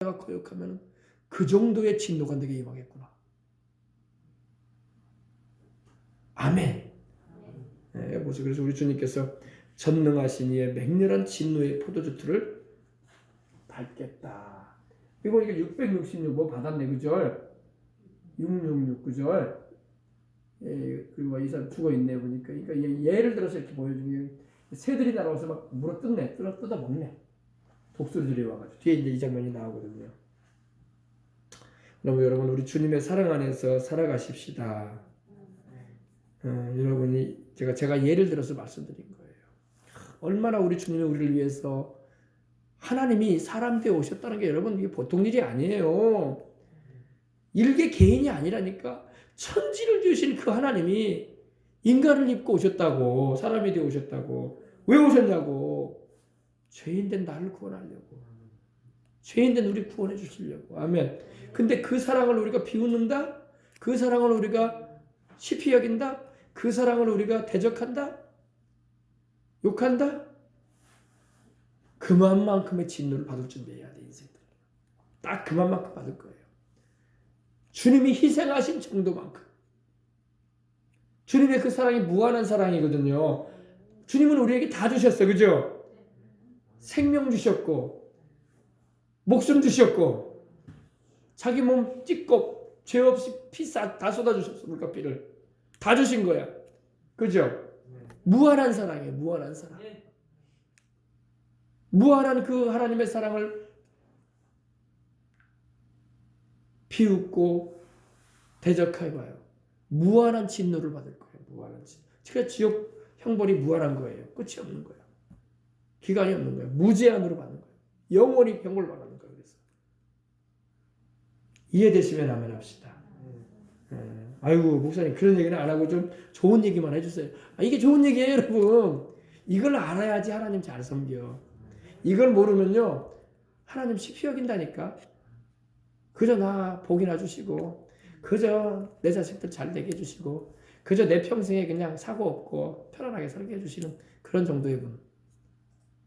내가 거역하면 그 정도의 진노가 내게 임하겠구나. 아멘. 네, 그래서 우리 주님께서 전능하신 이의 맹렬한 진노의 포도주틀을 밟겠다. 이거 666번 받았네, 그죠? 666, 그죠? 예, 그리고 이 사람 죽어 있네 보니까. 그러니까 예를 들어서 이렇게 보여주는 게 새들이 날아와서 막 물어 뜯어 먹네. 독수리들이 와가지고 뒤에 이제 이 장면이 나오거든요. 그럼 여러분, 우리 주님의 사랑 안에서 살아가십시다. 여러분이 제가 예를 들어서 말씀드린 거예요. 얼마나 우리 주님이 우리를 위해서 하나님이 사람 되어 오셨다는 게 여러분 이게 보통 일이 아니에요. 일개 개인이 아니라니까. 천지를 지으신 그 하나님이 인간을 입고 오셨다고. 사람이 되어 오셨다고. 왜 오셨냐고. 죄인된 나를 구원하려고. 죄인된 우리 구원해 주시려고. 아멘. 근데 그 사랑을 우리가 비웃는다? 그 사랑을 우리가 시피 여긴다? 그 사랑을 우리가 대적한다? 욕한다? 그만큼의 진노를 받을 준비해야 돼, 인생. 딱 그만큼 받을 거예요. 주님이 희생하신 정도만큼. 주님의 그 사랑이 무한한 사랑이거든요. 주님은 우리에게 다 주셨어요. 그죠? 생명 주셨고, 목숨 주셨고, 자기 몸 찢고, 죄 없이 피 다 쏟아주셨어. 물값비를. 다 주신 거야. 그죠? 무한한 사랑이에요. 무한한 사랑. 무한한 그 하나님의 사랑을 비웃고 대적해봐요. 무한한 진노를 받을 거예요. 무한한 진노. 그러니까 지옥 형벌이 무한한 거예요. 끝이 없는 거예요. 기간이 없는 거예요. 무제한으로 받는 거예요. 영원히 형벌 받는 거예요. 그래서 이해되시면 아멘 합시다. 아이고 목사님 그런 얘기는 안 하고 좀 좋은 얘기만 해주세요. 이게 좋은 얘기예요, 여러분. 이걸 알아야지 하나님 잘 섬겨. 이걸 모르면요 하나님 시피 여긴다니까. 그저 나 복이나 주시고, 그저 내 자식들 잘 되게 해주시고, 그저 내 평생에 그냥 사고 없고 편안하게 살게 해주시는 그런 정도의 분.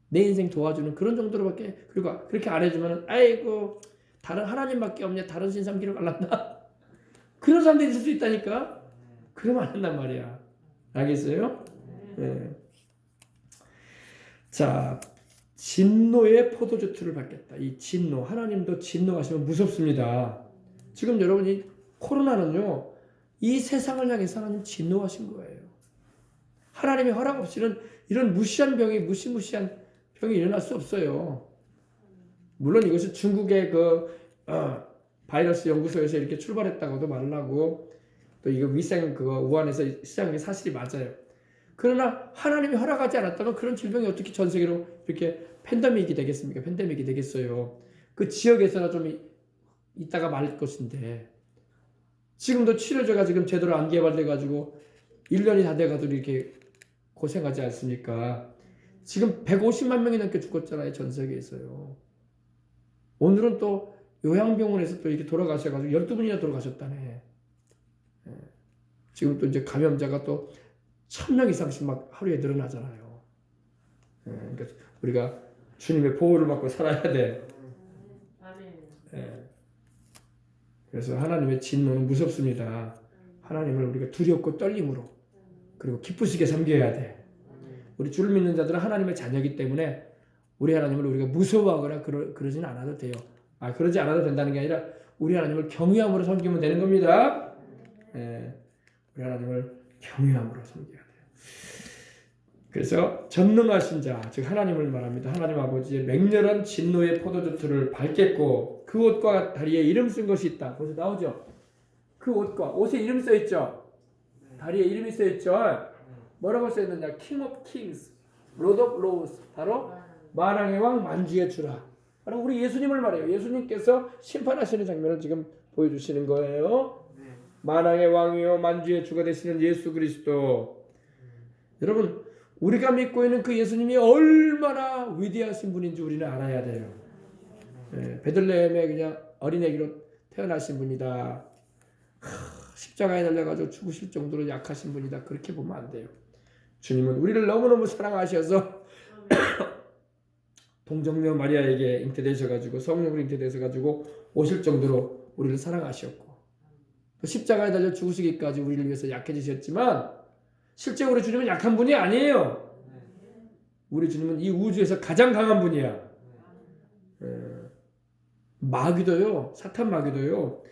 내 인생 도와주는 그런 정도로밖에. 그리고 그렇게 안 해주면 아이고 다른 하나님밖에 없냐, 다른 신 섬기러 갈란다. 그런 사람들이 있을 수 있다니까. 그러면 안 된단 말이야. 알겠어요? 네. 자, 진노의 포도주틀을 받겠다. 이 진노, 하나님도 진노하시면 무섭습니다. 지금 여러분이 코로나는요, 이 세상을 향해서 하나님 진노하신 거예요. 하나님의 허락 없이는 이런 무시한 병이, 무시무시한 병이 일어날 수 없어요. 물론 이것이 중국의 바이러스 연구소에서 이렇게 출발했다고도 말을 하고, 또 이거 위생 우한에서 시작한 게 사실이 맞아요. 그러나 하나님이 허락하지 않았다면 그런 질병이 어떻게 전 세계로 이렇게 팬데믹이 되겠습니까? 팬데믹이 되겠어요. 그 지역에서나 좀 있다가 말 것인데, 지금도 치료제가 지금 제대로 안 개발돼가지고 1년이 다 돼가지고 이렇게 고생하지 않습니까? 지금 150만 명이 넘게 죽었잖아요, 전 세계에서요. 오늘은 또 요양병원에서 또 이렇게 돌아가셔가지고 12분이나 돌아가셨다네. 지금 또 이제 감염자가 또 1000명 이상씩 막 하루에 늘어나잖아요. 그러니까 우리가 주님의 보호를 받고 살아야 돼. 그래서 하나님의 진노는 무섭습니다. 하나님을 우리가 두렵고 떨림으로, 그리고 기쁘시게 섬겨야 돼. 우리 주를 믿는 자들은 하나님의 자녀이기 때문에 우리 하나님을 우리가 무서워하거나 그러지는 않아도 돼요. 그러지 않아도 된다는 게 아니라 우리 하나님을 경외함으로 섬기면 되는 겁니다. 우리 하나님을 경외함으로 섬겨야 돼요. 그래서 전능하신 자, 즉 하나님을 말합니다. 하나님 아버지의 맹렬한 진노의 포도주틀을 밟겠고, 그 옷과 다리에 이름 쓴 것이 있다. 거기서 나오죠. 그 옷에 이름 써 있죠. 다리에 이름이 써 있죠. 뭐라고 써 있느냐? King of Kings, Lord of Lords. 바로 만왕의 왕, 만주의 주라. 바로 우리 예수님을 말해요. 예수님께서 심판하시는 장면을 지금 보여주시는 거예요. 만왕의 왕이요 만주의 주가 되시는 예수 그리스도. 여러분, 우리가 믿고 있는 그 예수님이 얼마나 위대하신 분인지 우리는 알아야 돼요. 베들레헴에 그냥 어린애기로 태어나신 분이다. 십자가에 달려가지고 죽으실 정도로 약하신 분이다. 그렇게 보면 안 돼요. 주님은 우리를 너무너무 사랑하셔서 동정녀 마리아에게 잉태되셔가지고 성령으로 잉태되셔가지고 오실 정도로 우리를 사랑하셨고 또 십자가에 달려 죽으시기까지 우리를 위해서 약해지셨지만 실제 우리 주님은 약한 분이 아니에요. 우리 주님은 이 우주에서 가장 강한 분이야. 마귀도요, 사탄 마귀도요,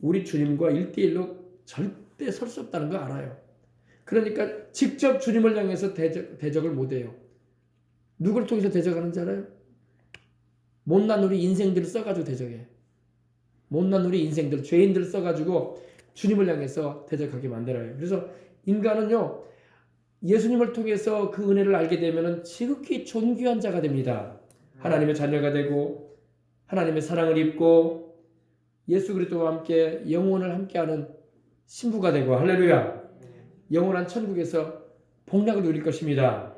우리 주님과 1대1로 절대 설 수 없다는 거 알아요. 그러니까 직접 주님을 향해서 대적을 못해요. 누굴 통해서 대적하는지 알아요? 못난 우리 인생들을 써가지고 대적해. 못난 우리 인생들, 죄인들을 써가지고 주님을 향해서 대적하게 만들어요. 그래서 인간은요, 예수님을 통해서 그 은혜를 알게 되면 지극히 존귀한 자가 됩니다. 하나님의 자녀가 되고 하나님의 사랑을 입고 예수 그리스도와 함께 영원을 함께하는 신부가 되고 할렐루야. 영원한 천국에서 복락을 누릴 것입니다.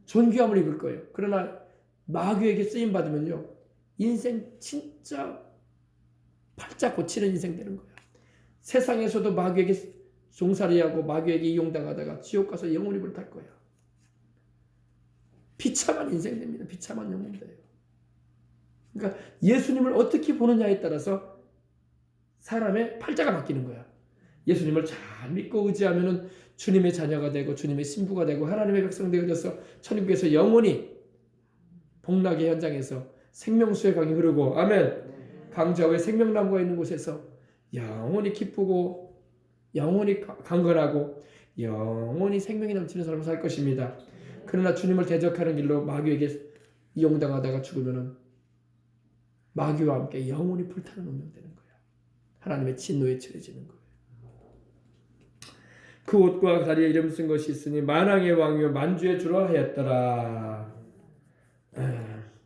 존귀함을 입을 거예요. 그러나 마귀에게 쓰임 받으면요, 인생 진짜 팔자 고치는 인생 되는 거예요. 세상에서도 마귀에게 종살이하고 마귀에게 이용당하다가 지옥 가서 영원히 불탈 거예요. 비참한 인생 됩니다. 비참한 영혼 돼요. 그러니까 예수님을 어떻게 보느냐에 따라서 사람의 팔자가 바뀌는 거야. 예수님을 잘 믿고 의지하면은 주님의 자녀가 되고 주님의 신부가 되고 하나님의 백성 되어져서 천국에서 영원히 복락의 현장에서 생명수의 강이 흐르고 아멘. 강좌의 생명나무가 있는 곳에서 영원히 기쁘고 영원히 강건하고 영원히 생명이 넘치는 삶을 살 것입니다. 그러나 주님을 대적하는 길로 마귀에게 이용당하다가 죽으면은 마귀와 함께 영원히 불타는 운명 되는 거예요. 하나님의 진노에 처해지는 거예요. 그 옷과 다리에 이름 쓴 것이 있으니 만왕의 왕이요 만주의 주라 하였더라.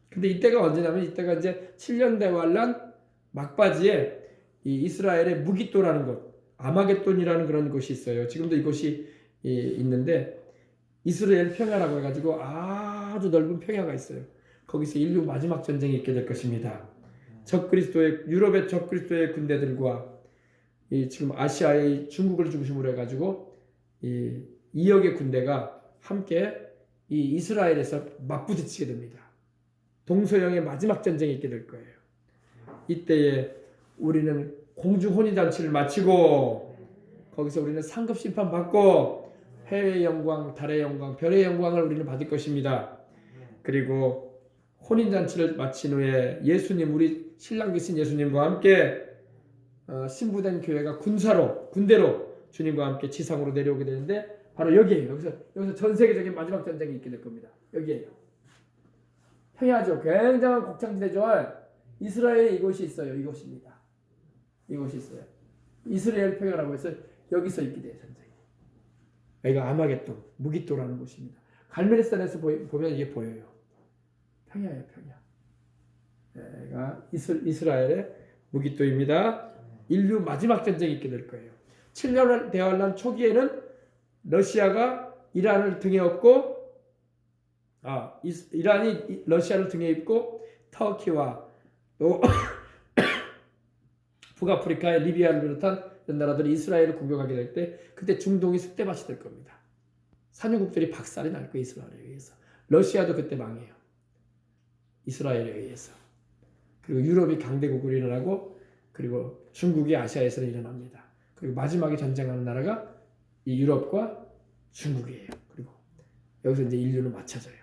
근데 이때가 언제냐면 이때가 이제 7년 대환란 막바지에 이 이스라엘의 무기또라는 곳, 아마겟돈이라는 그런 곳이 있어요. 지금도 이곳이 있는데 이스라엘 평야라고 해가지고 아주 넓은 평야가 있어요. 거기서 인류 마지막 전쟁이 있게 될 것입니다. 적그리스도의 유럽의 적그리스도의 군대들과 지금 아시아의 중국을 중심으로 해가지고 2억의 군대가 함께 이 이스라엘에서 맞부딪히게 됩니다. 동서양의 마지막 전쟁이 있게 될 거예요. 이때에 우리는 공중 혼인잔치를 마치고 거기서 우리는 상급 심판 받고 해의 영광, 달의 영광, 별의 영광을 우리는 받을 것입니다. 그리고 혼인잔치를 마친 후에 예수님, 우리 신랑 되신 예수님과 함께 신부된 교회가 군대로 주님과 함께 지상으로 내려오게 되는데 바로 여기에요. 여기서 전 세계적인 마지막 전쟁이 있게 될 겁니다. 여기에요. 평야죠. 굉장한 곡창지대죠. 이스라엘에 이곳이 있어요. 이곳입니다. 이곳이 있어요. 이스라엘 평야라고 해서 여기서 있게 돼요. 전쟁이. 여기가 아마겟돈, 무기또라는 곳입니다. 갈멜산에서 보면 이게 보여요. 평야예요. 평야. 여기가 이스라엘의 무기또입니다. 인류 마지막 전쟁이 있게 될 거예요. 7년 대환란 초기에는 러시아가 이란을 등에 업고 이란이 러시아를 등에 입고 터키와 또 북아프리카의 리비아를 비롯한 이런 나라들이 이스라엘을 공격하게 될 때 그때 중동이 쑥대밭이 될 겁니다. 산유국들이 박살이 날 거예요. 이스라엘에 의해서. 러시아도 그때 망해요. 이스라엘에 의해서. 그리고 유럽이 강대국으로 일어나고 그리고 중국이 아시아에서 일어납니다. 그리고 마지막에 전쟁하는 나라가 이 유럽과 중국이에요. 그리고 여기서 이제 인류는 맞춰져요.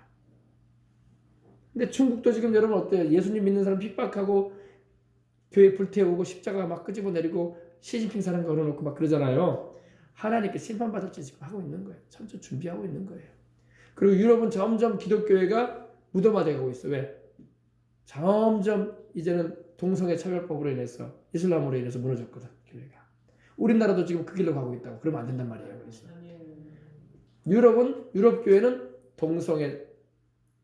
근데 중국도 지금 여러분 어때요? 예수님 믿는 사람 핍박하고 교회 불태우고 십자가 막 끄집어내리고 시진핑 사람 걸어놓고 막 그러잖아요. 하나님께 심판받을 짓 지금 하고 있는 거예요. 천천히 준비하고 있는 거예요. 그리고 유럽은 점점 기독교회가 무덤화되고 있어요. 왜? 점점 이제는 동성애 차별법으로 인해서 이슬람으로 인해서 무너졌거든. 교회가. 우리나라도 지금 그 길로 가고 있다고. 그러면 안 된단 말이에요. 그래서 유럽 교회는 동성애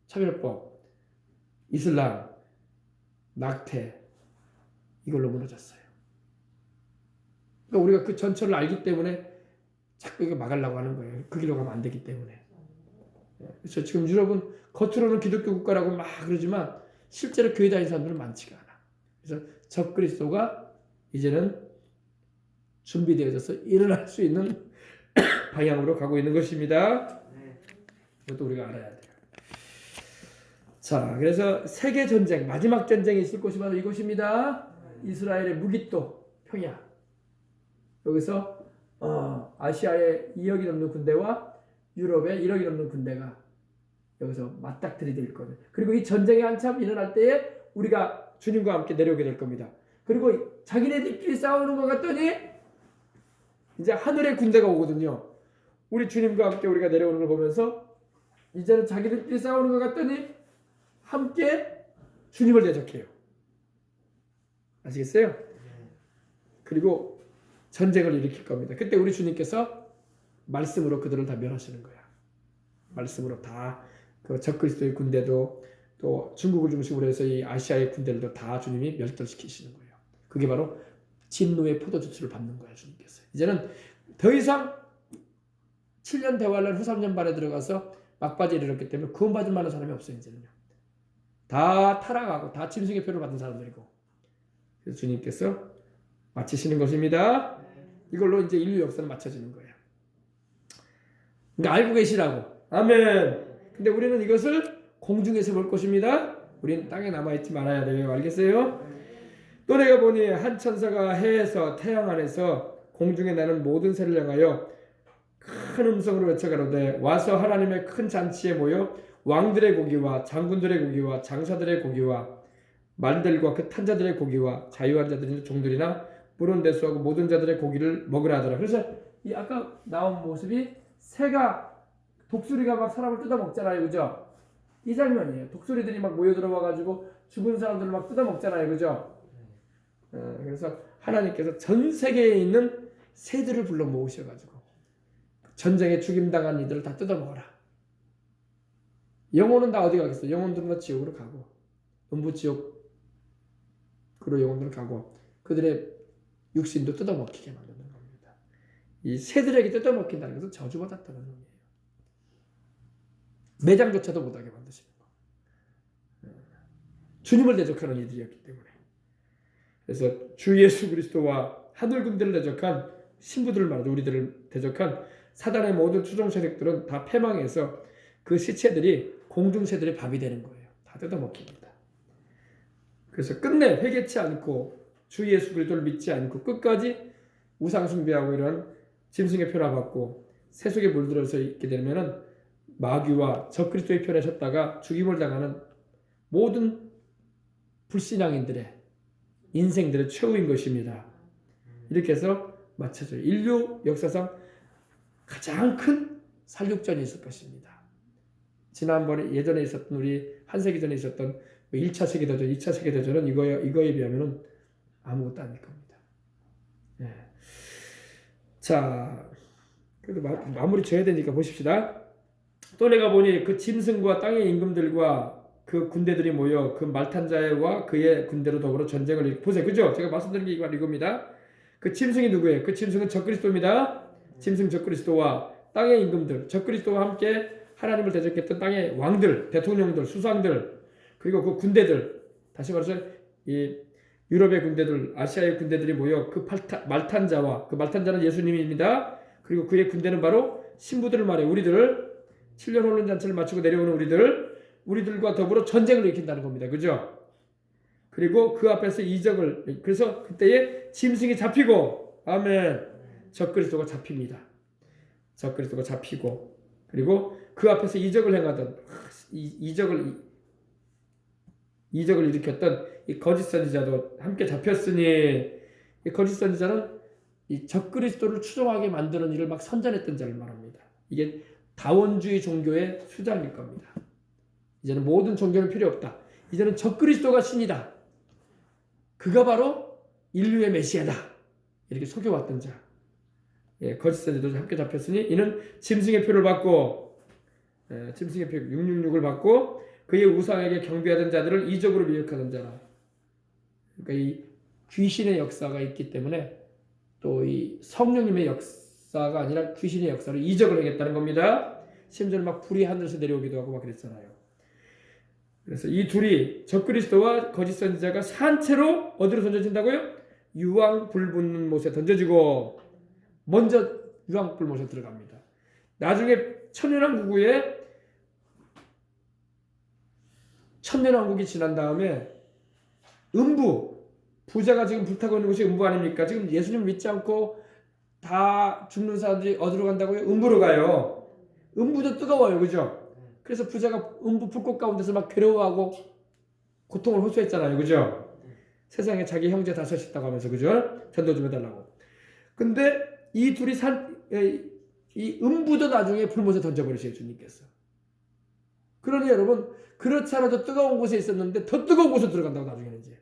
차별법, 이슬람, 낙태 이걸로 무너졌어요. 그러니까 우리가 그 전철을 알기 때문에 자꾸 이거 막으려고 하는 거예요. 그 길로 가면 안 되기 때문에. 그래서 지금 유럽은 겉으로는 기독교 국가라고 막 그러지만 실제로 교회 다니는 사람들은 많지가 않아. 그래서 적그리스도가 이제는 준비되어져서 일어날 수 있는 방향으로 가고 있는 것입니다. 이것도 우리가 알아야 돼요. 자, 그래서 세계 전쟁, 마지막 전쟁이 있을 곳이 바로 이곳입니다. 이스라엘의 무기토 평야. 여기서 아시아의 2억이 넘는 군대와 유럽의 1억이 넘는 군대가 여기서 맞닥뜨리될 거예요. 그리고 이 전쟁이 한참 일어날 때에 우리가 주님과 함께 내려오게 될 겁니다. 그리고 자기네들끼리 싸우는 것 같더니 이제 하늘의 군대가 오거든요. 우리 주님과 함께 우리가 내려오는 걸 보면서 이제는 자기들끼리 싸우는 것 같더니 함께 주님을 대적해요. 아시겠어요? 그리고 전쟁을 일으킬 겁니다. 그때 우리 주님께서 말씀으로 그들을 다 멸하시는 거야. 말씀으로 다 그 적그리스도의 군대도 또 중국을 중심으로 해서 이 아시아의 군대들도 다 주님이 멸절시키시는 거예요. 그게 바로 진노의 포도주스를 밟는 거야, 주님께서. 이제는 더 이상 7년 대환란 후 3년 반에 들어가서 막바지에 이르렀기 때문에 구원받을 만한 사람이 없어요. 이제는요. 다 타락하고 다 짐승의 표를 받은 사람들이고. 그래서 주님께서 마치시는 것입니다. 이걸로 이제 인류 역사는 마쳐지는 거예요. 그러니까 알고 계시라고. 아멘. 근데 우리는 이것을 공중에서 볼 것입니다. 우리는 땅에 남아있지 말아야 돼요. 알겠어요? 또 내가 보니 한 천사가 해에서 태양 안에서 공중에 나는 모든 새를 향하여 큰 음성으로 외쳐가로되 와서 하나님의 큰 잔치에 모여 왕들의 고기와 장군들의 고기와 장사들의 고기와 말들과 그 탄자들의 고기와 자유한 자들이나 종들이나 물은 대수하고 모든 자들의 고기를 먹으라 하더라. 그래서 이 아까 나온 모습이 새가 독수리가 막 사람을 뜯어먹잖아요. 그죠? 이 장면이에요. 독수리들이 막 모여 들어와가지고 죽은 사람들을 막 뜯어먹잖아요. 그죠? 그래서 하나님께서 전 세계에 있는 새들을 불러 모으셔가지고 전쟁에 죽임당한 이들을 다 뜯어먹어라. 영혼은 다 어디 가겠어? 영혼들은 다 지옥으로 가고 음부지옥으로 영혼들은 가고 그들의 육신도 뜯어먹히게 만드는 겁니다. 이 새들에게 뜯어먹힌다는 것은 저주받았다는 의미예요. 매장조차도 못하게 만드시는 거. 주님을 대적하는 이들이었기 때문에. 그래서 주 예수 그리스도와 하늘 군대를 대적한 신부들을 말하죠. 우리들을 대적한 사단의 모든 추종 세력들은 다 패망해서 그 시체들이 공중 새들의 밥이 되는 거예요. 다 뜯어먹힙니다. 그래서 끝내 회개치 않고 주 예수 그리스도를 믿지 않고 끝까지 우상 숭배하고 이런 짐승의 표를 받고 새 속에 물들어서 있게 되면은 마귀와 적그리스도의 편에 섰다가 죽임을 당하는 모든 불신앙인들의 인생들의 최후인 것입니다. 이렇게 해서 마쳐져요. 인류 역사상 가장 큰 살육전이 있을 것입니다. 지난번에 예전에 있었던 우리 한 세기 전에 있었던 1차 세계대전, 2차 세계대전은 이거에 비하면 아무것도 아닐 겁니다. 네. 자, 그래도 마무리 지어야 되니까 보십시다. 또 내가 보니 그 짐승과 땅의 임금들과 그 군대들이 모여 그 말탄 자와 그의 군대로 더불어 전쟁을 보세요. 그죠? 제가 말씀드린 게 이겁니다. 그 짐승이 누구예요? 그 짐승은 적그리스도입니다. 짐승 적그리스도와 땅의 임금들, 적그리스도와 함께 하나님을 대적했던 땅의 왕들, 대통령들, 수상들, 그리고 그 군대들, 다시 말해서 이 유럽의 군대들, 아시아의 군대들이 모여 그 말탄 자와 그 말탄 자는 예수님입니다. 그리고 그의 군대는 바로 신부들을 말해 우리들을 7년 혼론 잔치를 마치고 내려오는 우리들과 더불어 전쟁을 일으킨다는 겁니다. 그죠? 그리고 그 앞에서 이적을, 그래서 그때에 짐승이 잡히고, 아멘, 적그리스도가 잡힙니다. 적그리스도가 잡히고, 그리고 그 앞에서 이적을 행하던, 이적을 일으켰던 이 거짓 선지자도 함께 잡혔으니, 이 거짓 선지자는 이 적그리스도를 추종하게 만드는 일을 막 선전했던 자를 말합니다. 이게 다원주의 종교의 수장일 겁니다. 이제는 모든 종교는 필요 없다. 이제는 적그리스도가 신이다. 그가 바로 인류의 메시아다. 이렇게 속여왔던 자. 예, 거짓 선지자도 함께 잡혔으니 이는 짐승의 표를 받고 짐승의 표 666을 받고 그의 우상에게 경배하던 자들을 이적으로 미혹하던 자라. 그러니까 이 귀신의 역사가 있기 때문에 또 이 성령님의 역사가 아니라 귀신의 역사로 이적을 하겠다는 겁니다. 심지어는 막 불이 하늘에서 내려오기도 하고 막 그랬잖아요. 그래서 이 둘이 적그리스도와 거짓 선지자가 산채로 어디로 던져진다고요? 유황 불 붙는 못에 던져지고 먼저 유황 불 못에 들어갑니다. 나중에 천연왕 구구에 천년왕국이 지난 다음에 부자가 지금 불타고 있는 곳이 음부 아닙니까? 지금 예수님 믿지 않고 다 죽는 사람들이 어디로 간다고요? 음부로 가요. 음부도 뜨거워요. 그죠? 그래서 부자가 음부 불꽃 가운데서 막 괴로워하고 고통을 호소했잖아요. 그죠? 세상에 자기 형제 5 있다고 하면서, 그죠? 전도 좀 해달라고. 근데 이 둘이 이 음부도 나중에 불못에 던져버리세요. 주님께서. 그러니 여러분, 그렇지 않아도 뜨거운 곳에 있었는데 더 뜨거운 곳으로 들어간다고 나중에는 이제.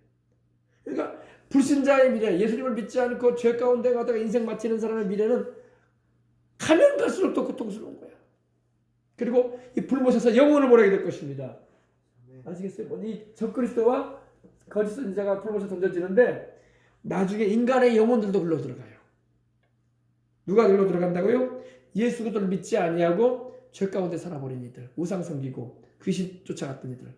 그러니까 불신자의 미래, 예수님을 믿지 않고 죄 가운데 가다가 인생 마치는 사람의 미래는 가면 갈수록 더 고통스러운 거야. 그리고 이 불못에서 영혼을 몰아게 될 것입니다. 아시겠어요? 이 적그리스도와 거짓 선지자가 불못에 던져지는데 나중에 인간의 영혼들도 흘러 들어가요. 누가 흘러 들어간다고요? 예수 그리스도를 믿지 아니하고 죄 가운데 살아버린 이들, 우상 섬기고 귀신 쫓아갔던 이들.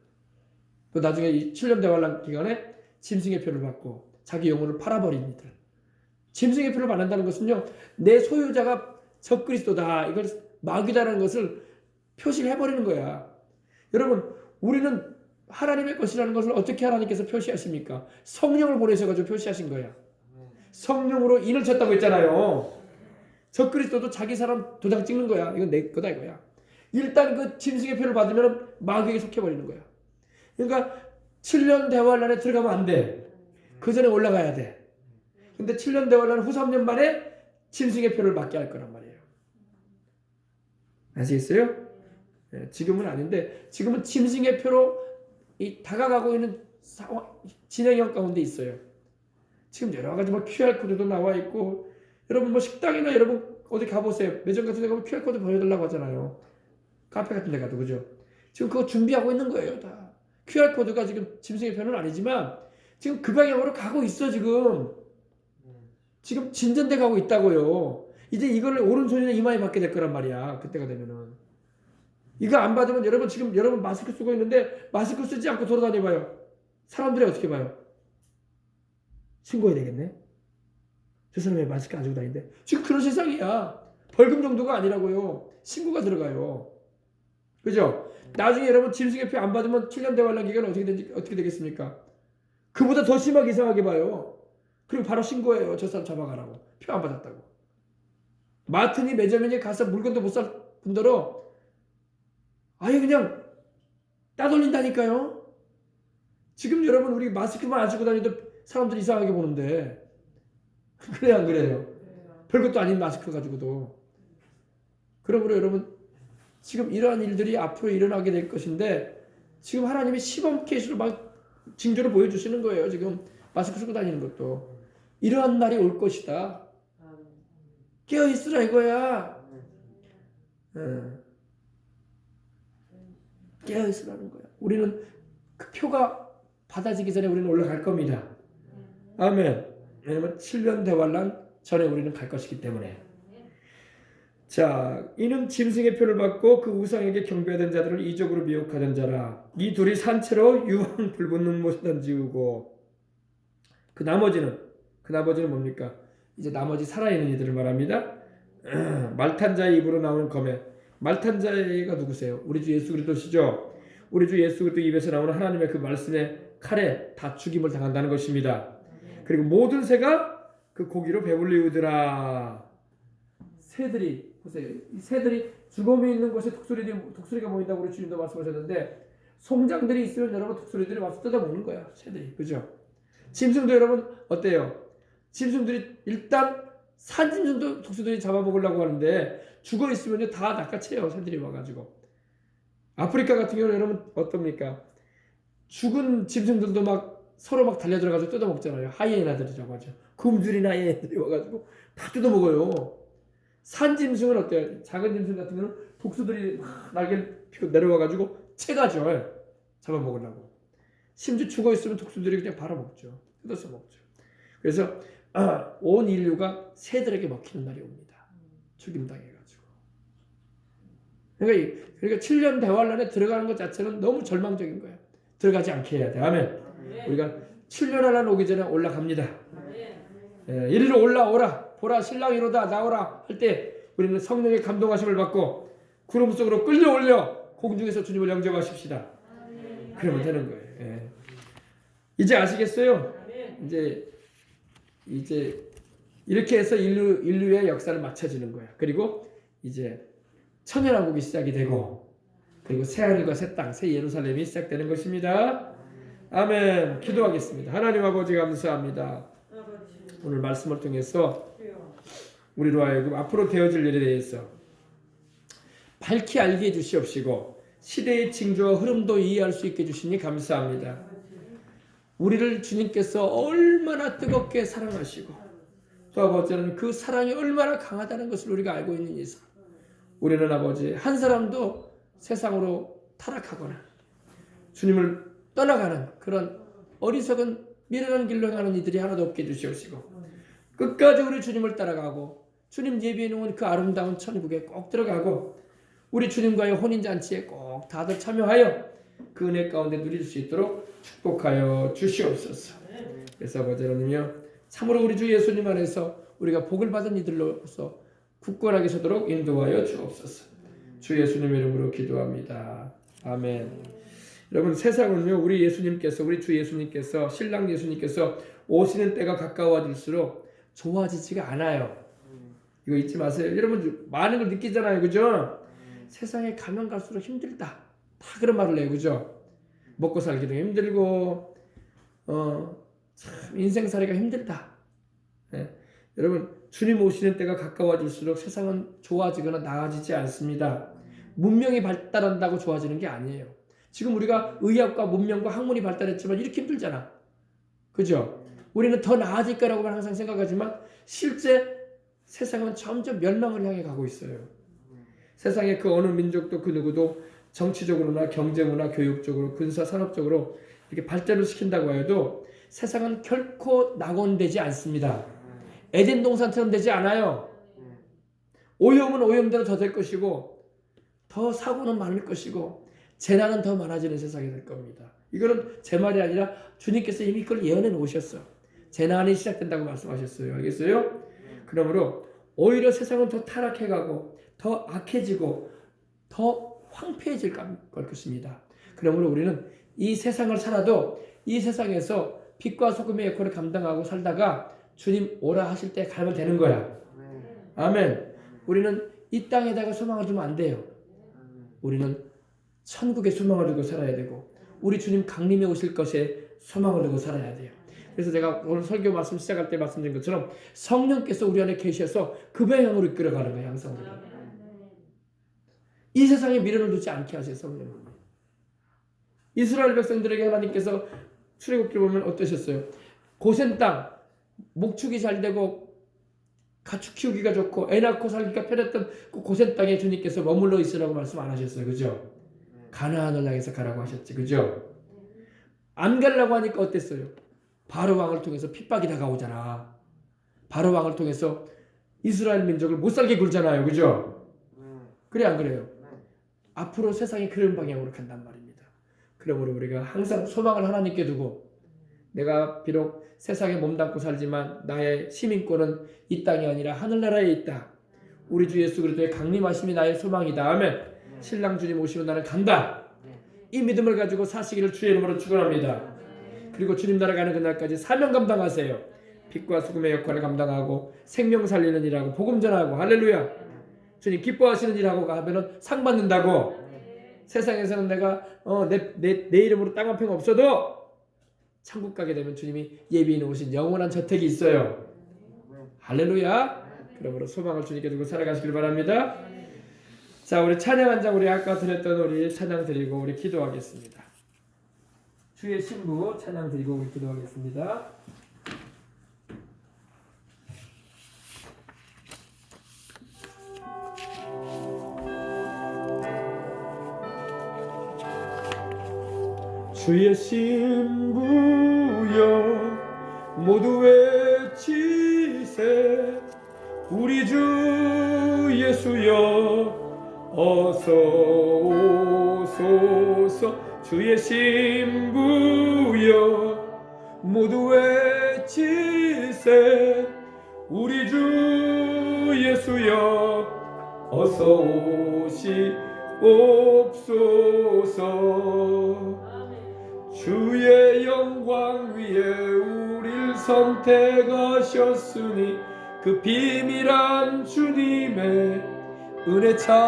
또 나중에 이 7년 대환란 기간에 짐승의 표를 받고 자기 영혼을 팔아버린 이들. 짐승의 표를 받는다는 것은요, 내 소유자가 적그리스도다, 이걸 마귀다라는 것을 표시를 해버리는 거야. 여러분, 우리는 하나님의 것이라는 것을 어떻게 하나님께서 표시하십니까? 성령을 보내셔가지고 표시하신 거야. 성령으로 인을 쳤다고 했잖아요. 적그리스도도 자기 사람 도장 찍는 거야. 이건 내 거다 이거야. 일단 그 짐승의 표를 받으면 마귀에게 속해버리는 거야. 그러니까 7년 대환란에 들어가면 안 돼. 그 전에 올라가야 돼. 근데 7년 대환란 후 3년 만에 짐승의 표를 받게 할 거란 말이에요. 아시겠어요? 네, 지금은 아닌데 지금은 짐승의 표로 다가가고 있는 진행형 가운데 있어요. 지금 여러 가지 QR코드도 나와 있고, 여러분 식당이나 여러분 어디 가보세요. 매점 같은 데 가면 QR코드 보여달라고 하잖아요. 카페 같은 데 가도, 그죠? 지금 그거 준비하고 있는 거예요, 다. QR코드가 지금 짐승의 표는 아니지만 지금 그 방향으로 가고 있어. 지금 진전돼 가고 있다고요. 이제 이걸 오른손이나 이마에 받게 될 거란 말이야. 그때가 되면은. 이거 안 받으면 여러분 마스크 쓰고 있는데 마스크 쓰지 않고 돌아다녀봐요. 사람들이 어떻게 봐요? 신고해야 되겠네. 저 사람이 왜 마스크 안 쓰고 다니는데? 지금 그런 세상이야. 벌금 정도가 아니라고요. 신고가 들어가요. 그죠? 나중에 여러분 짐승의 표 안 받으면 7년 대환란 기간 어떻게 되겠습니까? 그보다 더 심하게 이상하게 봐요. 그리고 바로 신고해요. 저 사람 잡아가라고. 표 안 받았다고. 마트니 매점에 가서 물건도 못 살 분들은 아예 그냥 따돌린다니까요. 지금 여러분 우리 마스크만 안 쓰고 다니도 사람들이 이상하게 보는데 그래 안 그래요? 별것도 아닌 마스크 가지고도. 그러므로 여러분 지금 이러한 일들이 앞으로 일어나게 될 것인데 지금 하나님이 시범 케이스로 막 징조를 보여주시는 거예요. 지금 마스크 쓰고 다니는 것도. 이러한 날이 올 것이다. 깨어있으라 이거야. 깨어있으라는 거야. 우리는 그 표가 받아지기 전에 우리는 올라갈 겁니다. 아멘. 왜냐면 7년 대환란 전에 우리는 갈 것이기 때문에. 자, 이는 짐승의 표를 받고 그 우상에게 경배하던 자들을 이적으로 미혹하던 자라. 이 둘이 산채로 유황 불붙는 못에 던지우고, 그 나머지는 뭡니까? 이제 나머지 살아있는 이들을 말합니다. 말탄 자의 입으로 나오는 검에. 말탄 자가 누구세요? 우리 주 예수 그리스도시죠. 우리 주 예수 그리스도 입에서 나오는 하나님의 그 말씀의 칼에 다 죽임을 당한다는 것입니다. 그리고 모든 새가 그 고기로 배불리우더라. 새들이 보세요. 이 새들이 죽음이 있는 곳에 독수리가 모인다고 우리 주님도 말씀하셨는데, 송장들이 있으면 여러분 독수리들이 와서 뜯어먹는 거야. 새들이. 그죠? 짐승도 여러분 어때요? 짐승들이 일단 산짐승도 독수리들이 잡아먹으려고 하는데 죽어 있으면요 다 낚아채요. 새들이 와가지고. 아프리카 같은 경우는 여러분 어떻습니까? 죽은 짐승들도 막 서로 막 달려들어가지고 뜯어먹잖아요. 하이에나들이라고 하죠. 곰들이나 하이에나들이 와가지고 다 뜯어먹어요. 산짐승은 어때요? 작은 짐승 같은 경우는 독수들이 막 날개를 피고 내려와가지고 채가죠. 잡아먹으려고. 심지어 죽어있으면 독수들이 그냥 바로 먹죠. 뜯어서 먹죠. 그래서 온 인류가 새들에게 먹히는 날이 옵니다. 죽임당해가지고. 그러니까 7년 대환란에 들어가는 것 자체는 너무 절망적인 거예요. 들어가지 않게 해야 돼. 아멘. 우리가 7년 환란 오기 전에 올라갑니다. 이리로 올라오라. 보라 신랑이로다 나오라 할 때 우리는 성령의 감동하심을 받고 구름 속으로 끌려올려 공중에서 주님을 영접하십시다. 그러면 되는 거예요. 예. 이제 아시겠어요? 이제 이렇게 해서 인류의 역사를 맞춰지는 거야. 그리고 이제 천연왕국이 시작이 되고, 그리고 새 하늘과 새 땅, 새 예루살렘이 시작되는 것입니다. 아멘. 기도하겠습니다. 하나님 아버지 감사합니다. 오늘 말씀을 통해서 우리로 하여금 앞으로 되어질 일에 대해서 밝히 알게 해주시옵시고 시대의 징조와 흐름도 이해할 수 있게 해주시니 감사합니다. 우리를 주님께서 얼마나 뜨겁게 사랑하시고 또 아버지는 그 사랑이 얼마나 강하다는 것을 우리가 알고 있는 이상 우리는 아버지 한 사람도 세상으로 타락하거나 주님을 떠나가는 그런 어리석은 미련한 길로 행하는 이들이 하나도 없게 해주시옵시고 끝까지 우리 주님을 따라가고 주님 예비해 놓은 그 아름다운 천국에 꼭 들어가고 우리 주님과의 혼인잔치에 꼭 다들 참여하여 그 은혜 가운데 누릴 수 있도록 축복하여 주시옵소서. 그래서 아버지 하나님이여 참으로 우리 주 예수님 안에서 우리가 복을 받은 이들로서 굳건하게 서도록 인도하여 주옵소서. 주 예수님의 이름으로 기도합니다. 아멘. 여러분 세상은요 우리 예수님께서 우리 주 예수님께서 신랑 예수님께서 오시는 때가 가까워질수록 좋아지지가 않아요. 이거 잊지 마세요. 여러분 많은 걸 느끼잖아요. 그죠? 세상에 가면 갈수록 힘들다. 다 그런 말을 해요. 그죠? 먹고 살기도 힘들고 참 인생살이가 힘들다. 네. 여러분 주님 오시는 때가 가까워질수록 세상은 좋아지거나 나아지지 않습니다. 문명이 발달한다고 좋아지는 게 아니에요. 지금 우리가 의학과 문명과 학문이 발달했지만 이렇게 힘들잖아. 그죠? 우리는 더 나아질 거라고만 항상 생각하지만 실제 세상은 점점 멸망을 향해 가고 있어요. 세상의 그 어느 민족도 그 누구도 정치적으로나 경제나 교육적으로 군사 산업적으로 이렇게 발전을 시킨다고 해도 세상은 결코 낙원되지 않습니다. 에덴 동산처럼 되지 않아요. 오염은 오염대로 더 될 것이고 더 사고는 많을 것이고 재난은 더 많아지는 세상이 될 겁니다. 이거는 제 말이 아니라 주님께서 이미 그걸 예언해 놓으셨어. 재난이 시작된다고 말씀하셨어요. 알겠어요? 그러므로 오히려 세상은 더 타락해가고 더 악해지고 더 황폐해질 것입니다. 그러므로 우리는 이 세상을 살아도 이 세상에서 빛과 소금의 역할을 감당하고 살다가 주님 오라 하실 때 가면 되는 거야. 아멘. 우리는 이 땅에다가 소망을 두면 안 돼요. 우리는 천국에 소망을 두고 살아야 되고 우리 주님 강림에 오실 것에 소망을 두고 살아야 돼요. 그래서 제가 오늘 설교 말씀 시작할 때 말씀드린 것처럼 성령께서 우리 안에 계셔서 그 방향으로 이끌어가는 거예요. 항상 우리가. 이 세상에 미련을 두지 않게 하세요. 성령은. 이스라엘 백성들에게 하나님께서 출애굽기를 보면 어떠셨어요? 고센 땅 목축이 잘 되고 가축 키우기가 좋고 애 낳고 살기가 편했던 그 고센 땅에 주님께서 머물러 있으라고 말씀 안 하셨어요. 그죠? 가나안을 향해서 가라고 하셨지. 그죠? 안 가려고 하니까 어땠어요? 바로 왕을 통해서 핍박이 다가오잖아. 바로 왕을 통해서 이스라엘 민족을 못 살게 굴잖아요. 그죠? 그래 안 그래요? 앞으로 세상이 그런 방향으로 간단 말입니다. 그러므로 우리가 항상 소망을 하나님께 두고 내가 비록 세상에 몸담고 살지만 나의 시민권은 이 땅이 아니라 하늘나라에 있다. 우리 주 예수 그리스도의 강림하심이 나의 소망이다. 아멘. 신랑 주님 오시면 나는 간다. 이 믿음을 가지고 사시기를 주의 이름으로 축원합니다. 그리고 주님 나라 가는 그날까지 사명 감당하세요. 빛과 소금의 역할을 감당하고 생명 살리는 일하고 복음 전하고 할렐루야. 주님 기뻐하시는 일하고 가면은 상 받는다고. 세상에서는 내가 내 이름으로 땅 한 평 없어도 천국 가게 되면 주님이 예비해 놓으신 영원한 저택이 있어요. 할렐루야. 그러므로 소망을 주님께 두고 살아가시길 바랍니다. 자, 우리 찬양 한 장 우리 아까 드렸던 우리 찬양 드리고 우리 기도하겠습니다. 주의 신부 찬양 드리고 우리 기도하겠습니다. 주의 신부여 모두 외치세 우리 주 예수여 어서 오소서 주의 신부여 모두 외치세 우리 주 예수여 어서 오시옵소서 주의 영광 위에 우릴 선택하셨으니 그 비밀한 주님의 은혜 찬양.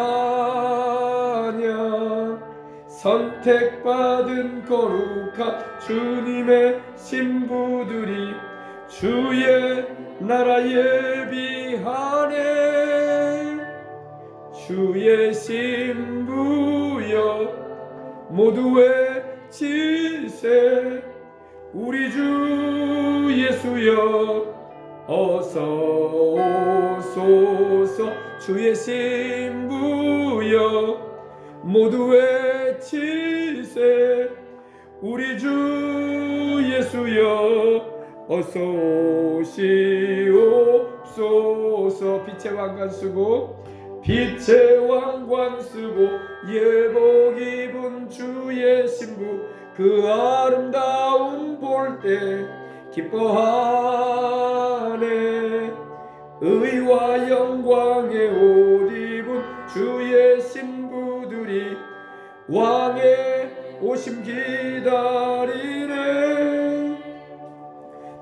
선택받은 거룩한 주님의 신부들이 주의 나라 예비하네. 주의 신부여 모두 외치세. 우리 주 예수여 어서 오소서. 주의 신부여 모두 외치세. 우리 주 예수여 어서 오시옵소서. 빛의 왕관 쓰고 빛의 왕관 쓰고 예복 입은 주의 신부 그 아름다움 볼 때 기뻐하네. 의와 영광의 옷 입은 주의 신부들이 왕의 오심 기다리네.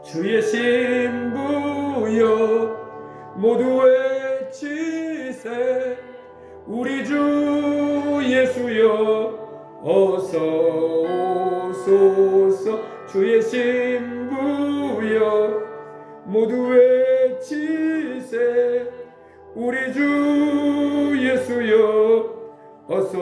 주의 신부여 모두 외치세. 우리 주 예수여 어서 오소서. 주의 신부여 모두 외치세. 우리 주 예수여 어서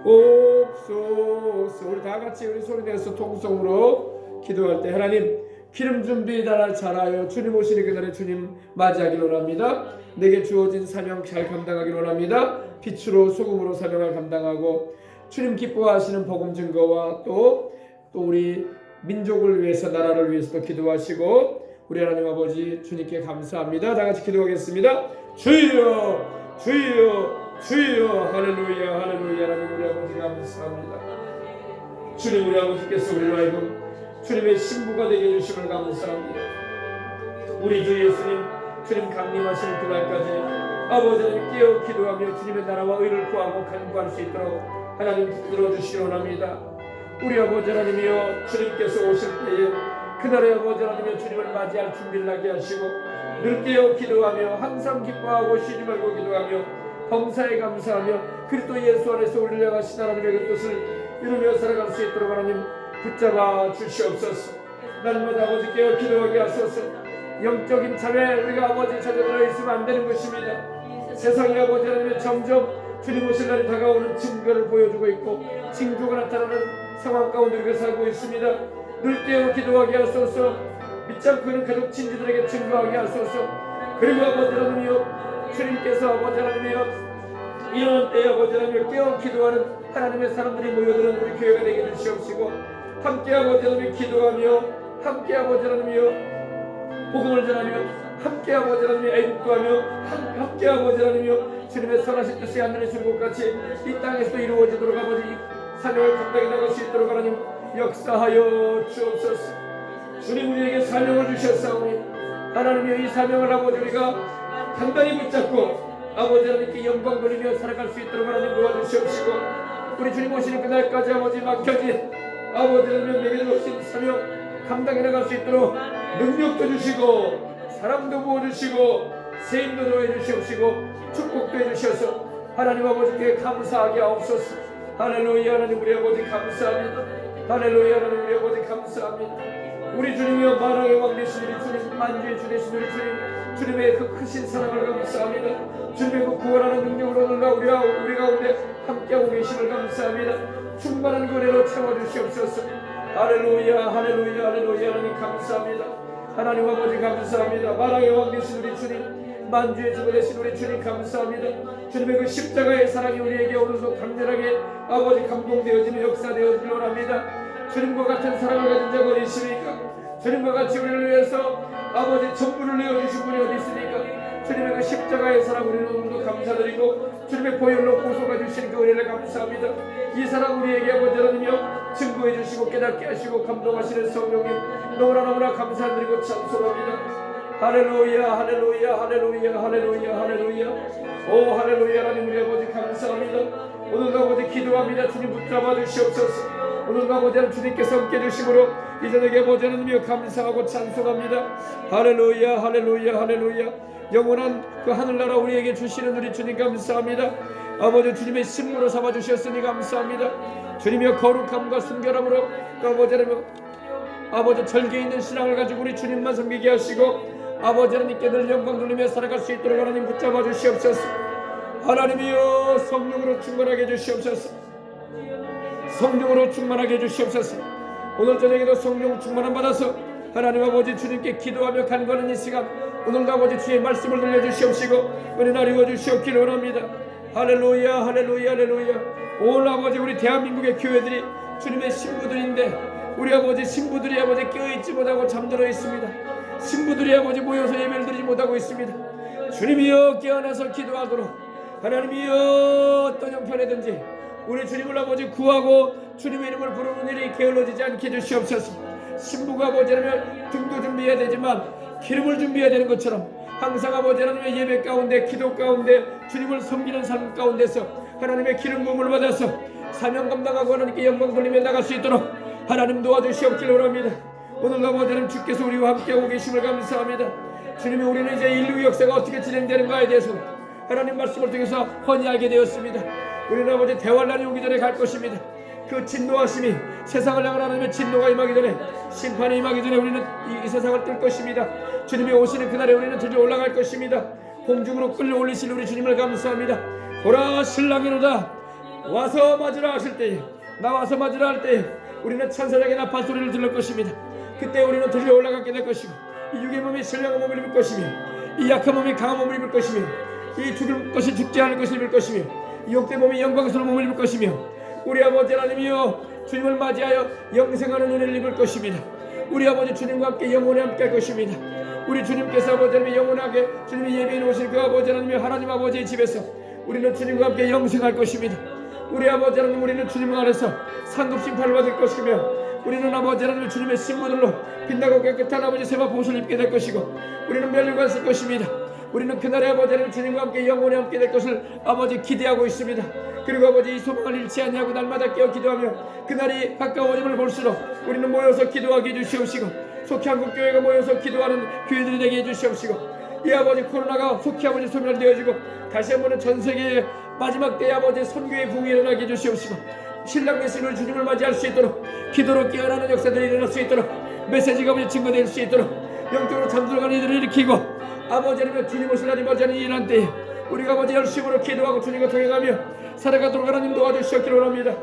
오시옵소서. 우리 다같이 우리 소리내서 통성으로 기도할 때 하나님 기름 준비 다 잘하여 주님 오시는 그날에 주님 맞이하기를 원합니다. 내게 주어진 사명 잘 감당하기를 원합니다. 빛으로 소금으로 사명을 감당하고 주님 기뻐하시는 복음 증거와 또 우리 민족을 위해서 나라를 위해서도 기도하시고 우리 하나님 아버지 주님께 감사합니다. 다 같이 기도하겠습니다. 주여 주여 주여. 할렐루야 할렐루야. 하나님 우리 아버지 감사합니다. 주님 우리 아버지께서 우리로 하여금 주님의 신부가 되게 해주심을 감사합니다. 우리 주 예수님 주님 강림하시는 그날까지 아버지를 깨어 기도하며 주님의 나라와 의를 구하고 간구할 수 있도록 하나님 붙들어 주시기 원합니다. 우리 아버지 하나님이여 주님께서 오실 때에 그날의 아버지 하나님이여 주님을 맞이할 준비를 하게 하시고 늘 깨어 기도하며 항상 기뻐하고 쉬지 말고 기도하며 범사에 감사하며 그리스도 예수 안에서 우리를 향하신 하나님의 그 뜻을 이루며 살아갈 수 있도록 하나님 붙잡아 주시옵소서. 날마다 아버지 깨어 기도하게 하소서. 영적인 참에 우리가 아버지 찾아들어 있으면 안 되는 것입니다. 세상이 아버지 하나님의 점점 주님 오실 날이 다가오는 증거를 보여주고 있고 징조가 나타나는 상황 가운데 우리가 살고 있습니다. 늘 깨어 기도하게 하소서. 믿지 않고 있는 가족 친지들에게 증거하게 하소서. 그리고 아버지 하나님이여 주님께서 아버지 하나님이여 이런 때에 아버지 하나님이여 깨어 기도하는 하나님의 사람들이 모여드는 우리 교회가 되게 해주시옵시고 함께 아버지 하나님이여 기도하며 함께 아버지 하나님이여 복음을 전하며 함께 아버지 하나님이여 애국도하며 함께 아버지 하나님이여 주님의 선하신 뜻이 하늘에 주는 것 같이 이 땅에서도 이루어지도록 아버지 사명을 감당해 나갈 수 있도록 하나님 역사하여 주옵소서. 주님 우리에게 사명을 주셨사오니 하나님이여 이 사명을 아버지 우리가 단단히 붙잡고 아버지 하나님께 영광 돌리며 살아갈 수 있도록 하나님 도와주시옵시고 우리 주님 오시는 그날까지 아버지 막혀진 아버지 하나님 내게 주신 사명 감당해 나갈 수 있도록 능력도 주시고 사랑도 부어주시고 세임도 더해주시옵시고 축복도 해주셔서 하나님 아버지께 감사하게 하옵소서. 할렐루야. 하나님 우리 아버지 감사합니다. 할렐루야. 하나님 우리 아버지 감사합니다. 우리 주님이여 만왕의 왕 되신 우리 주님 만주의 주 되신 우리 주님 주님의 그 크신 사랑을 감사합니다. 주님의 그 구원하는 능력으로 우리 가운데 함께하고 계심을 감사합니다. 충만한 은혜로 채워주시옵소서. 할렐루야 할렐루야 할렐루야. 하나님 감사합니다. 하나님 아버지 감사합니다. 만왕의 왕 되신 우리 주님 만주의 주 되신 우리 주님 감사합니다. 주님의 그 십자가의 사랑이 우리에게 오늘도 강렬하게 아버지 감동되어지는 역사되어지길 원합니다. 주님과 같은 사랑을 가진 자가 어디 있습니까? 주님과 같이 우리를 위해서 아버지 전부를 내어주신 분이 어디 있습니까? 주님의 그 십자가의 사랑 우리는 오늘도 감사드리고 주님의 보혈로 보소가 주신 그 은혜를 감사합니다. 이 사랑 우리에게 아버지 하나님이여 증거해 주시고 깨닫게 하시고 감동하시는 성령님 너무나 감사드리고 찬송합니다. 할렐루야 할렐루야 할렐루야 할렐루야 할렐루야. 오 할렐루야. 하나님 우리 아버지 감사합니다. 오늘도 아버지 기도합니다. 주님 붙잡아 주시옵소서. 오늘도 아버지 하나님 주님께서 함께 해주심으로 이 저녁에 아버지 하나님이여 감사하고 찬송합니다. 할렐루야 할렐루야 할렐루야. 영원한 그 하늘나라 우리에게 주시는 우리 주님 감사합니다. 아버지 주님의 신부로 삼아주셨으니 감사합니다. 주님의 거룩함과 순결함으로 그 아버지 하나님 아버지 절개 있는 신앙을 가지고 우리 주님만 섬기게 하시고 아버지 하나님께 늘 영광 돌리며 살아갈 수 있도록 하나님 붙잡아 주시옵소서. 하나님이여 성령으로 충만하게 해주시옵소서. 성령으로 충만하게 해주시옵소서. 오늘 저녁에도 성령 충만함 받아서 하나님 아버지 주님께 기도하며 간구하는 이 시간 오늘도 아버지 주의 말씀을 들려주시옵시고 은혜 나누어 주시옵기를 원합니다. 할렐루야 할렐루야 할렐루야. 오늘 아버지 우리 대한민국의 교회들이 주님의 신부들인데 우리 아버지 신부들이 아버지 깨어있지 못하고 잠들어 있습니다. 신부들이 아버지 모여서 예배를 드리지 못하고 있습니다. 주님이여 깨어나서 기도하도록 하나님이여 어떤 형편이든지 우리 주님을 아버지 구하고 주님의 이름을 부르는 일이 게을러지지 않게 해주시옵소서. 신부가 아버지 하나님 등도 준비해야 되지만 기름을 준비해야 되는 것처럼 항상 아버지 하나님의 예배 가운데 기도 가운데 주님을 섬기는 삶 가운데서 하나님의 기름 부음을 받아서 사명 감당하고 하나님께 영광 돌리며 나갈 수 있도록 하나님 도와주시옵기를 원합니다. 오늘 아버지 하나님 주께서 우리와 함께하고 계심을 감사합니다. 주님이 우리는 이제 인류 역사가 어떻게 진행되는가에 대해서 하나님 말씀을 통해서 훤히 알게 되었습니다. 우리는 아버지 대환란이 오기 전에 갈 것입니다. 그 진노하심이 세상을 향한 하나님의 진노가 임하기 전에 심판이 임하기 전에 우리는 이 세상을 뜰 것입니다. 주님이 오시는 그날에 우리는 드디어 올라갈 것입니다. 공중으로 끌려올리실 우리 주님을 감사합니다. 보라 신랑이로다 와서 맞으라 하실 때에 나와서 맞으라 할 때에 우리는 천사장의 나팔 소리를 들을 것입니다. 그때 우리는 드디어 올라가게 될 것이고 이 육의 몸이 신령한 몸을 입을 것이며 이 약한 몸이 강한 몸을 입을 것이며 이 죽을 것이 죽지 않을 것을 입을 것이며 이 욕된 몸이 영광스러운 몸을 입을 것이며 우리 아버지 하나님이여 주님을 맞이하여 영생하는 은혜를 입을 것입니다. 우리 아버지 주님과 함께 영원히 함께 할 것입니다. 우리 주님께서 아버지 하나님이 영원하게 주님이 예비해 오실 그 아버지 하나님이 하나님 아버지의 집에서 우리는 주님과 함께 영생할 것입니다. 우리 아버지 하나님 우리는 주님 안에서 상급 심판을 받을 것이며 우리는 아버지 하나님 주님의 신부들로 빛나고 깨끗한 아버지 세마포 옷을 입게 될 것이고 우리는 멸류관 쓸 것입니다. 우리는 그날의 아버지 하나님 주님과 함께 영원히 함께 될 것을 아버지 기대하고 있습니다. 그리고 아버지 이 소망을 잃지 아니하고 날마다 깨어 기도하며 그날이 가까워짐을 볼수록 우리는 모여서 기도하게 해주시옵시고 속히 한국교회가 모여서 기도하는 교회들이 되게 해주시옵시고 이 아버지 코로나가 속히 아버지 소멸되어지고 다시 한번은 전세계의 마지막 때의 아버지 선교의 붕이 일어나게 해주시옵시고 신랑 메시지를 주님을 맞이할 수 있도록 기도로 깨어나는 역사들이 일어날 수 있도록 메시지가 아버지 증거될 수 있도록 영적으로 잠들어가는 이들을 일으키고 아버지 하나님 주님 오실 날이 맞이하는 이런 때에 우리가 아버지 열심으로 기도하고 주님과 동행하며 살아가도록 하나님 도와주시옵기를 원합니다.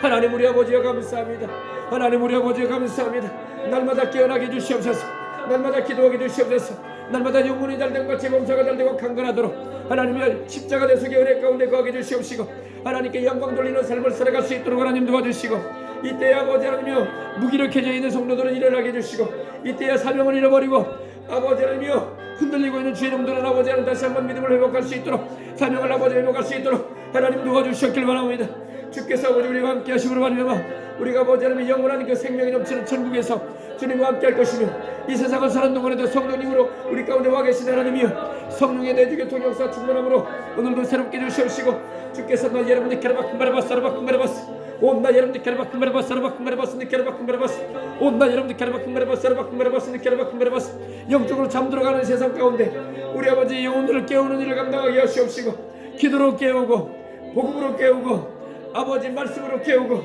하나님 우리 아버지여 감사합니다. 하나님 우리 아버지여 감사합니다. 날마다 깨어나게 해주시옵소서. 날마다 기도하게 해주시옵소서. 날마다 영혼이 잘되고 재범사가 잘되고 강건하도록 하나님의 십자가 대속의 은혜 가운데 거하게 해주시옵시고 하나님께 영광 돌리는 삶을 살아갈 수 있도록 하나님 도와주시고 이때에 아버지 하나님이여 무기력해져 있는 성도들은 일어나게 해주시고 이때에 사명을 잃어버리고 아버지 하나님이여 흔들리고 있는 주의 종들은 아버지 하나님 다시 한번 믿음을 회복할 수 있도록 사명을 아버지 회복할 수 있도록 하나님 도와주시옵길 바랍니다. 주께서 아버지 우리와 함께 하심으로 말미암아 우리가 아버지 하나님의 영원한 그 생명이 넘치는 천국에서 주님과 함께 할 것이며 이 세상을 사는 동안에도 성령님으로 우리 가운데 와 계신 하나님이여 성령의 내주의 통역사 충만함으로 오늘도 새롭게 주시옵시고 주께서 나 여러분들 게르바큰 바라바스 아라바큰 바라바스 온나 여러분들 게르바큰 바라바스 아라바큰 바라바스 게르바큰 바라바스 온나 여러분들 게르바큰 바라바스 아라바큰 바라바스 게르바큰 바라바스 영적으로 잠들어가는 세상 가운데 우리 아버지 영혼들을 깨우는 일을 감당하게 하시옵시고 기도로 깨우고 복음으로 깨우고 아버지 말씀으로 깨우고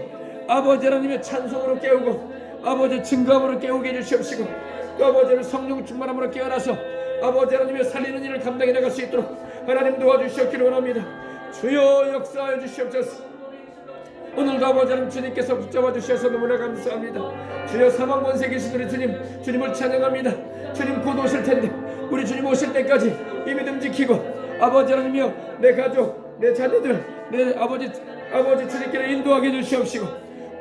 아버지 하나님의 찬송으로 깨우고 아버지 증거함으로 깨우게 해주시옵시고 또 아버지를 성령 충만함으로 깨어나서 아버지 하나님의 살리는 일을 감당해 나갈 수 있도록 하나님 도와주시옵기를 원합니다. 주여 역사하여 주시옵소서. 오늘도 아버지 하나님 주님께서 붙잡아 주셔서 너무나 감사합니다. 주여 사망 권세 계신 우리 주님 주님을 찬양합니다. 주님 곧 오실 텐데 우리 주님 오실 때까지 이 믿음 지키고 아버지 하나님이여 내 가족 내 자녀들 내 아버지 주님께로 인도하게 해주시옵시고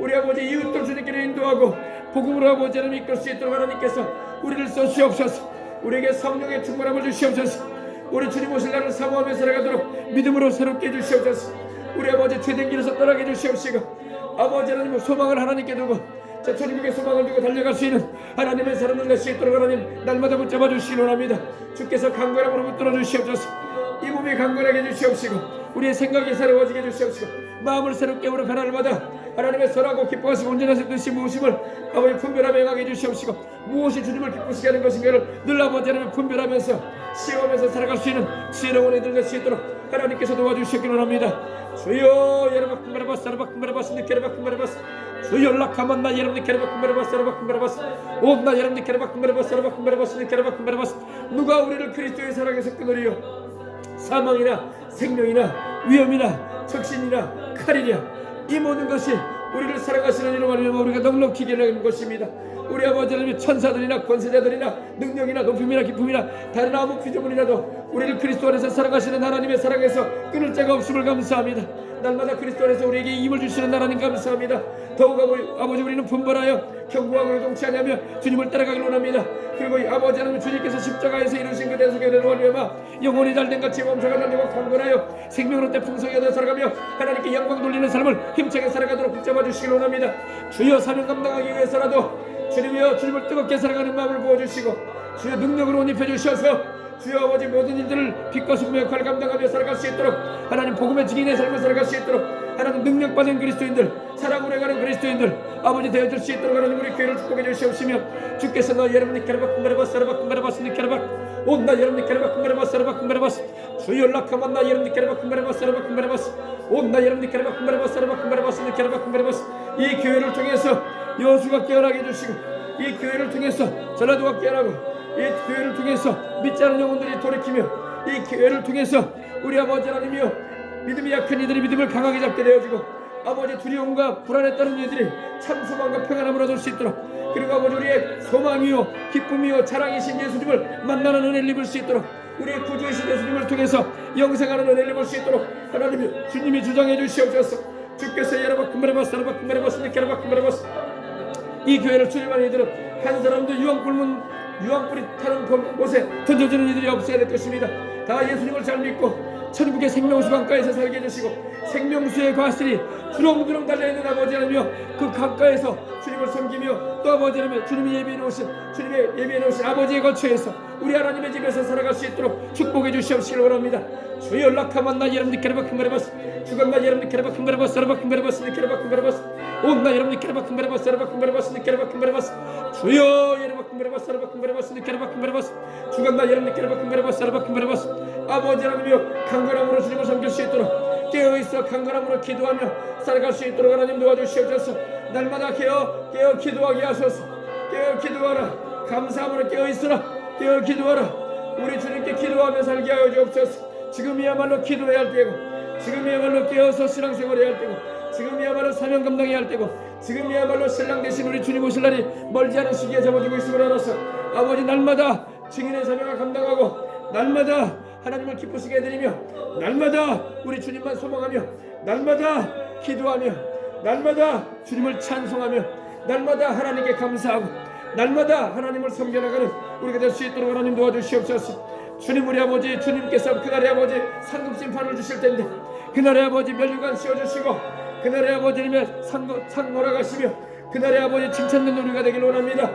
우리 아버지 이웃들 주님께로 인도하고 복음으로 아버지 하나님 이끌 수 있도록 하나님께서 우리를 써주시옵소서. 우리에게 성령의 충만함을 주시옵소서. 우리 주님 오실 날을 사모하며 살아가도록 믿음으로 새롭게 해주시옵소서. 우리 아버지 죄된 길에서 떠나게 해주시옵시고 아버지 하나님 소망을 하나님께 두고 저 천국의 소망을 두고 달려갈 수 있는 하나님의 사람을 낼 수 있도록 하나님 날마다 붙잡아 주시기 원합니다. 주께서 강건함으로 붙들어 주시옵소서. 이 몸이 강건하게 해주시옵시고 우리의 생각이 새로워지게 해주시옵시고 마음을 새롭게 우리 변화를 받아 하나님의 선하고 기뻐하시고 온전하신 뜻이 무엇임을 아버지 분별하며 행하게 해주시옵시고, 무엇이 주님을 기쁘시게 하는 것인가를 늘 아버지 하나님 분별하면서 시험하면서 살아갈 수 있는 지혜로운 이들 될 수 있도록 하나님께서 도와주시기를 원합니다. 주여 예르바쿤바라바스 아르바쿤바라바스 니케르바쿤바라바스 주여 라카만나 예르바쿤 케르바쿤바라바스 아르바쿤바라바스 온나 예르바쿤 케르바쿤바라바스 아르바쿤바라바스 니케르바쿤바라바스 누가 우리를 그리스도의 사랑에서 끊으리요? 사망이나 생명이나 위험이나 적신이나 칼이랴, 이 모든 것이 우리를 사랑하시는 이로 말미암아 우리가 넉넉히 기르는 것입니다. 우리 아버지 하나님, 천사들이나 권세자들이나 능력이나 높임이나 기쁨이나 다른 아무 피조물이라도 우리를 그리스도 안에서 사랑하시는 하나님의 사랑에서 끊을 자가 없음을 감사합니다. 날마다 그리스도 안에서 우리에게 힘을 주시는 하나님 감사합니다. 더욱 아버지 우리는 분발하여 경고하고 요동치 아니하며 주님을 따라가길 원합니다. 그리고 아버지 하나님, 주님께서 십자가에서 이루신 그 대속의 원리와 영혼이 달된 같이 몸소가 달리고 강건하여 생명으로 때 풍성히 얻어 살아가며 하나님께 영광 돌리는 삶을 힘차게 살아가도록 붙잡아 주시길 원합니다. 주여 사명 감당하기 위해서라도 주님이여 주님을 뜨겁게 살아가는 마음을 부어주시고 주여 능력으로 옷 입혀주셔서 주여 아버지 모든 일들을 빛과 소금의 역할을 감당하며 살아갈 수 있도록 하나님 복음의 증인의 삶을 살아갈 수 있도록 하나님 능력받은 그리스도인들, 사랑으로 해가는 그리스도인들 아버지 되어줄 수 있도록 하나님 우리 교회를 축복해 주시옵시며, 주께서 너 여러분이 케르바쿤바라바스 아르바쿤바라바스 니케르바 온나 여러분이 케르바쿤바라바스 아르바쿤바라바스 주여 라카만나 여러분이 케르바쿤바라바스 아르바쿤바라바스 온나 여러분이 케르바쿤바라바스 아르바쿤바라바스 니케르바쿤바라바스 이 교회를 통해서 여수가 깨어나게 해주시고, 이 교회를 통해서 전라도가 깨어나고, 이 교회를 통해서 믿지 않은 영혼들이 돌이키며, 이 교회를 통해서 우리 아버지 하나님이여 믿음이 약한 이들이 믿음을 강하게 잡게 되어지고, 아버지 두려움과 불안에 따른 이들이 참 소망과 평안함을 얻을 수 있도록, 그리고 아버지 우리의 소망이요 기쁨이요 자랑이신 예수님을 만나는 은혜를 입을 수 있도록, 우리의 구주이신 예수님을 통해서 영생하는 은혜를 입을 수 있도록 하나님이 주님이 주장해 주시옵소서. 주께서 여러바쿤바라바스 아르바쿤바라바스 니케르바쿤바라바스 이 교회를 출입하는 이들은 한 사람도 유황불이 타는 곳에 던져지는 이들이 없어야 될 것입니다. 다 예수님을 잘 믿고 천국의 생명수 강가에서 살게 해주시고, 생명수의 과실이 주렁주렁 달려있는 아버지 하나님이여 그 강가에서 주님을 섬기며 또 아버지 하나님 주님이 예비해 놓으신 아버지의 거처에서 우리 하나님의 집에서 살아갈 수 있도록 축복해 주시옵시길 원합니다. 주여 라카만나 여러분들 케르바쿤바라바스 주간나 여러분들 케르바쿤바라바스 아르바쿤바라바스 니케르바쿤바라바스 온나 여러분들 케르바쿤바라바스 아르바쿤바라바스 니케르바쿤바라바스 주여 여러분들 케르바쿤바라바스 아르바쿤바라바스 니케르바쿤바라바스 주간나 여러분들 케르바쿤바라바스 아르바쿤바라바스 아버지 하나님이여 강건함으로 주님을 섬길 수 있도록 깨어있어 강건함으로 기도하며 살아갈 수 있도록 하나님 도와주시옵소서. 날마다 깨어 기도하게 하소서. 깨어 기도하라. 감사함으로 깨어있으라. 깨어 기도하라. 우리 주님께 기도하며 살게 하여 주옵소서. 지금이야말로 기도해야 할 때고, 지금이야말로 깨어서 신앙생활 해야 할 때고, 지금이야말로 사명 감당해야 할 때고, 지금이야말로 신랑 되신 우리 주님 오실 날이 멀지 않은 시기에 접어들고 있음을 알아서 아버지 날마다 증인의 사명을 감당하고, 날마다 하나님을 기쁘시게 해드리며, 날마다 우리 주님만 소망하며, 날마다 기도하며, 날마다 주님을 찬송하며, 날마다 하나님께 감사하고, 날마다 하나님을 섬겨나가는 우리가 될 수 있도록 하나님 도와주시옵소서. 주님 우리 아버지, 주님께서 그날의 아버지 상급심판을 주실 텐데 그날의 아버지 멸류관 씌워주시고, 그날의 아버지님의 상 몰아가시며, 그날의 아버지 칭찬받는 우리가 되길 원합니다.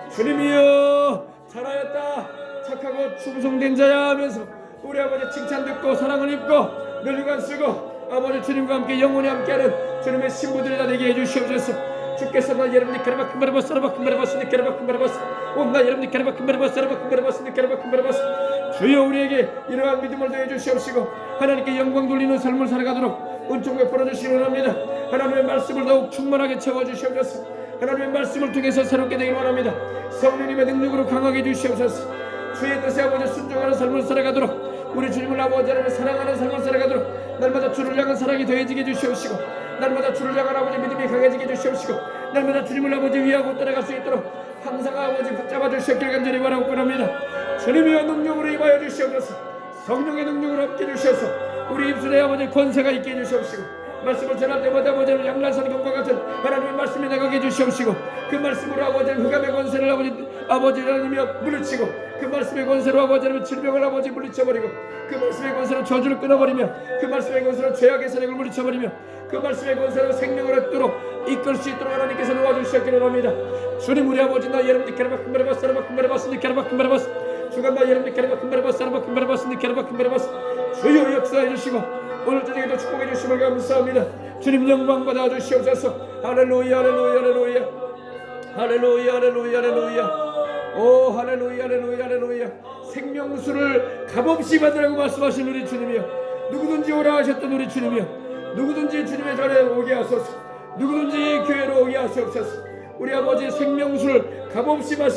주님이여 잘하였다, 착하고 충성된 자야 하면서 우리 아버지 칭찬 듣고 사랑을 입고 멸류관 쓰고 아버지 주님과 함께 영원히 함께하는 주님의 신부들이 다 되게 해주시옵소서. 주께서 나 여러분이 케르바쿤바라바스 아르바쿤바라바스 니케르바쿤바라바스 온나 여러분이 케르바쿤바라바스 아르바쿤바라바스 니케르바쿤바라바스 주여 우리에게 이러한 믿음을 더해 주시옵시고, 하나님께 영광 돌리는 삶을 살아가도록 은총 베풀어 주시기 원합니다. 하나님의 말씀을 더욱 충만하게 채워 주시옵소서. 하나님의 말씀을 통해서 새롭게 되길 원합니다. 성령님의 능력으로 강하게 해주시옵소서. 주의 뜻에 아버지 순종하는 삶을 살아가도록, 우리 주님을 아버지 하나님 사랑하는 삶을 살아가도록 날마다 주를 향한 사랑이 더해지게 해주시옵시고, 날마다 주를 향한 아버지 믿음이 강해지게 해주시옵시고, 날마다 주님을 아버지 위하고 따라갈 수 있도록 항상 아버지 붙잡아 주시옵길 간절히 바라고 원합니다. 주님이여 능력으로 임하여 주시옵소서. 성령의 능력으로 함께 해주셔서 우리 입술에 아버지 권세가 있게 해주시옵시고, 말씀을 전할 때마다 아버지 양날선 검과 같은 하나님의 말씀이 나가게 해주시옵시고, 그 말씀으로 아버지 흑암의 권세를 아버지 하나님이여 물리치고, 그 말씀의 권세로 아버지 하나님 질병을 아버지 물리쳐버리고, 그 말씀의 권세로 저주를 끊어버리며, 그 말씀의 권세로 죄악의 세력을 물리쳐버리며, 그 말씀의 권세로 생명을 얻도록 이끌 수 있도록 하나님께서 도와주시옵기를 합니다. 주님 우리 아버지 나 여러분들 케르바쿤바라바스 아르바쿤바라바스 니케르바쿤바라바스 주간 나 여러분들 케르바쿤바라바스 아르바쿤바라바스 니케르바쿤바라바스 주여 역사해 주시고 오늘 저녁에도 축복해 주심을 감사합니다. 주님 영광 받아 주시옵소서. 할렐루야 할렐루야 할렐루야 할렐루야 할렐루야 할렐루야. 오 할렐루야 할렐루야 할렐루야. 생명수를 값없이 받으라고 말씀하신 우리 주님이여, 누구든지 오라 하셨던 우리 주님이여, 누구든지 주님의 자리에 오게 하소서. 누구든지 교회로 오게 하시옵소서. 우리 아버지 생명수를 값없이 마시